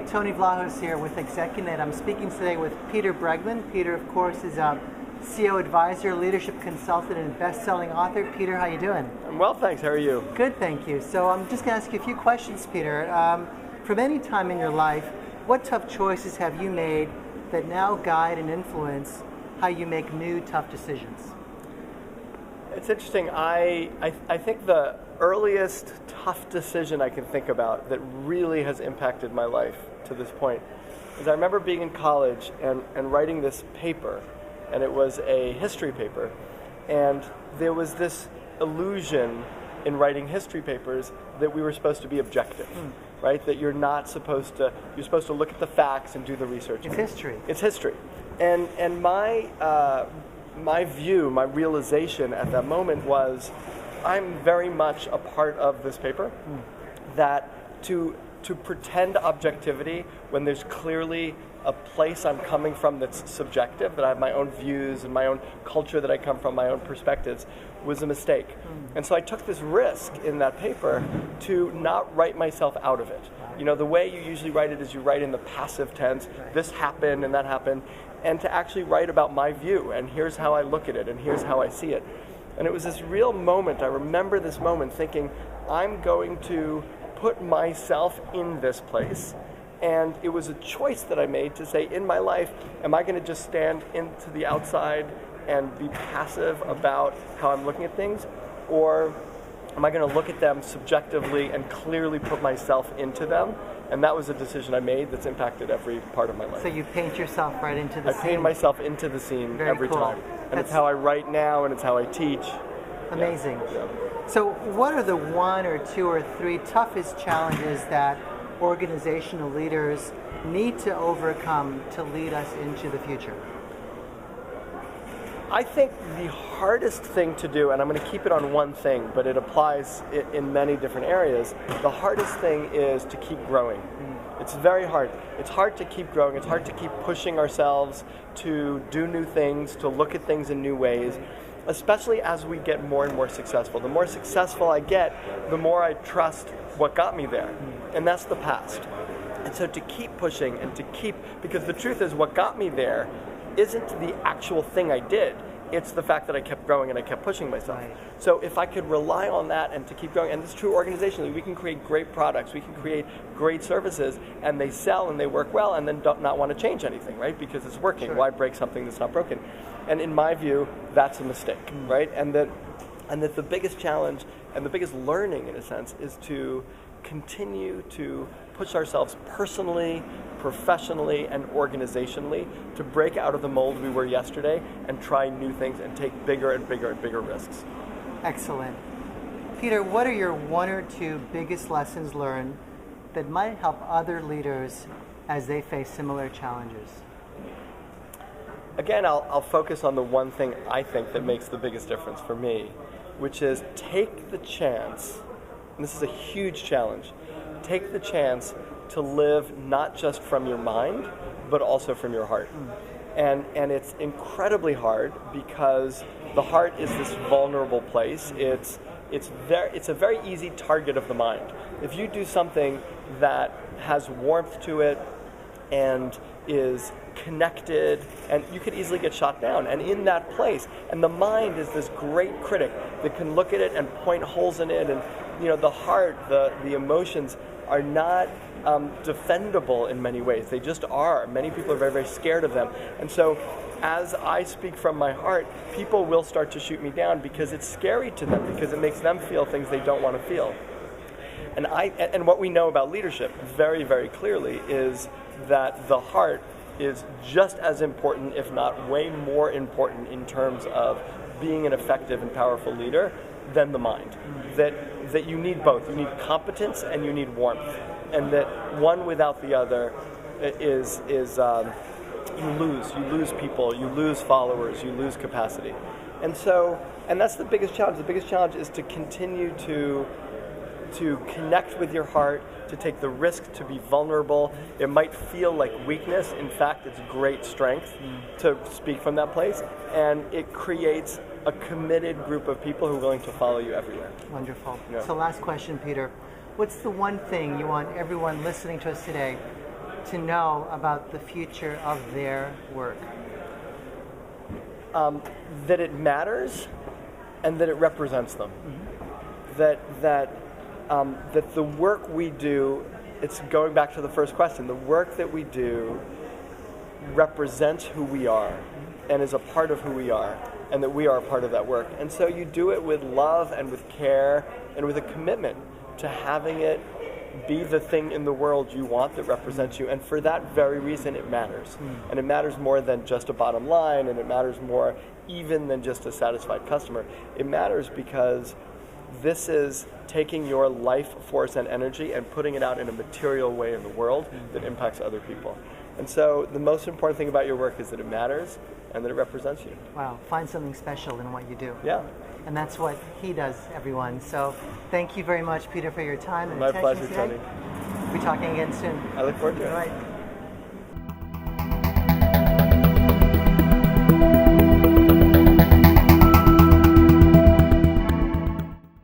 Tony Vlahos here with ExecuNet. I'm speaking today with Peter Bregman. Peter, of course, is a CEO advisor, leadership consultant, and best-selling author. Peter, how you doing? I'm well, thanks. How are you? Good, thank you. So I'm just going to ask you a few questions, Peter. From any time in your life, what tough choices have you made that now guide and influence how you make new tough decisions? It's interesting. I think the earliest tough decision I can think about that really has impacted my life to this point is I remember being in college and writing this paper, and it was a history paper, and there was this illusion in writing history papers that we were supposed to be objective, right? That you're supposed to look at the facts and do the research. It's history. It's history. And my view, my realization at that moment was I'm very much a part of this paper, that to pretend objectivity when there's clearly a place I'm coming from that's subjective, that I have my own views and my own culture that I come from, my own perspectives, was a mistake. And so I took this risk in that paper to not write myself out of it. You know, the way you usually write it is you write in the passive tense, this happened and that happened, and to actually write about my view, and here's how I look at it, and here's how I see it. And it was this real moment, I remember this moment thinking, I'm going to put myself in this place. And it was a choice that I made to say, in my life, am I going to just stand into the outside and be passive about how I'm looking at things? Or am I going to look at them subjectively and clearly put myself into them? And that was a decision I made that's impacted every part of my life. So you paint yourself right into the scene? I paint myself into the scene every time. And it's how I write now, and it's how I teach. Amazing. Yeah. So what are the one or two or three toughest challenges that organizational leaders need to overcome to lead us into the future? I think the hardest thing to do, and I'm going to keep it on one thing, but it applies in many different areas, the hardest thing is to keep growing. It's very hard. It's hard to keep growing. It's hard to keep pushing ourselves to do new things, to look at things in new ways, especially as we get more and more successful. The more successful I get, the more I trust what got me there, and that's the past. And so to keep pushing and to keep, because the truth is what got me there isn't the actual thing I did, it's the fact that I kept growing and I kept pushing myself. Right. So if I could rely on that and to keep growing, and it's true organizationally, we can create great products, we can create great services, and they sell and they work well, and then not want to change anything, right? Because it's working. Sure. Why break something that's not broken? And in my view, that's a mistake, right? And that the biggest challenge and the biggest learning, in a sense, is to continue to push ourselves personally, professionally, and organizationally to break out of the mold we were yesterday and try new things and take bigger and bigger and bigger risks. Excellent. Peter, what are your one or two biggest lessons learned that might help other leaders as they face similar challenges? Again, I'll focus on the one thing I think that makes the biggest difference for me, which is take the chance, and this is a huge challenge, take the chance to live not just from your mind, but also from your heart. And it's incredibly hard because the heart is this vulnerable place. It's a very easy target of the mind. If you do something that has warmth to it and is connected, and you could easily get shot down. And in that place, and the mind is this great critic that can look at it and point holes in it, and the heart, the emotions are not defendable in many ways. They just are. Many people are very, very scared of them. And so as I speak from my heart, people will start to shoot me down because it's scary to them, because it makes them feel things they don't want to feel. And what we know about leadership very, very clearly is that the heart is just as important, if not way more important, in terms of being an effective and powerful leader than the mind. That you need both. You need competence and you need warmth. And that one without the other is you lose people, you lose followers, you lose capacity. And that's the biggest challenge. The biggest challenge is to continue to connect with your heart, to take the risk to be vulnerable. It might feel like weakness. In fact, it's great strength to speak from that place. And it creates a committed group of people who are willing to follow you everywhere. Wonderful. Yeah. So last question, Peter. What's the one thing you want everyone listening to us today to know about the future of their work? That it matters and that it represents them. That the work we do, it's going back to the first question, the work that we do represents who we are and is a part of who we are, and that we are a part of that work. And so you do it with love and with care and with a commitment to having it be the thing in the world you want that represents you. And for that very reason, it matters. And it matters more than just a bottom line, and it matters more even than just a satisfied customer. It matters because this is taking your life force and energy and putting it out in a material way in the world that impacts other people. And so the most important thing about your work is that it matters and that it represents you. Wow, find something special in what you do. Yeah. And that's what he does, everyone. So thank you very much, Peter, for your time and My attention pleasure, today. Tony. We'll be talking again soon. I look forward to it. All right.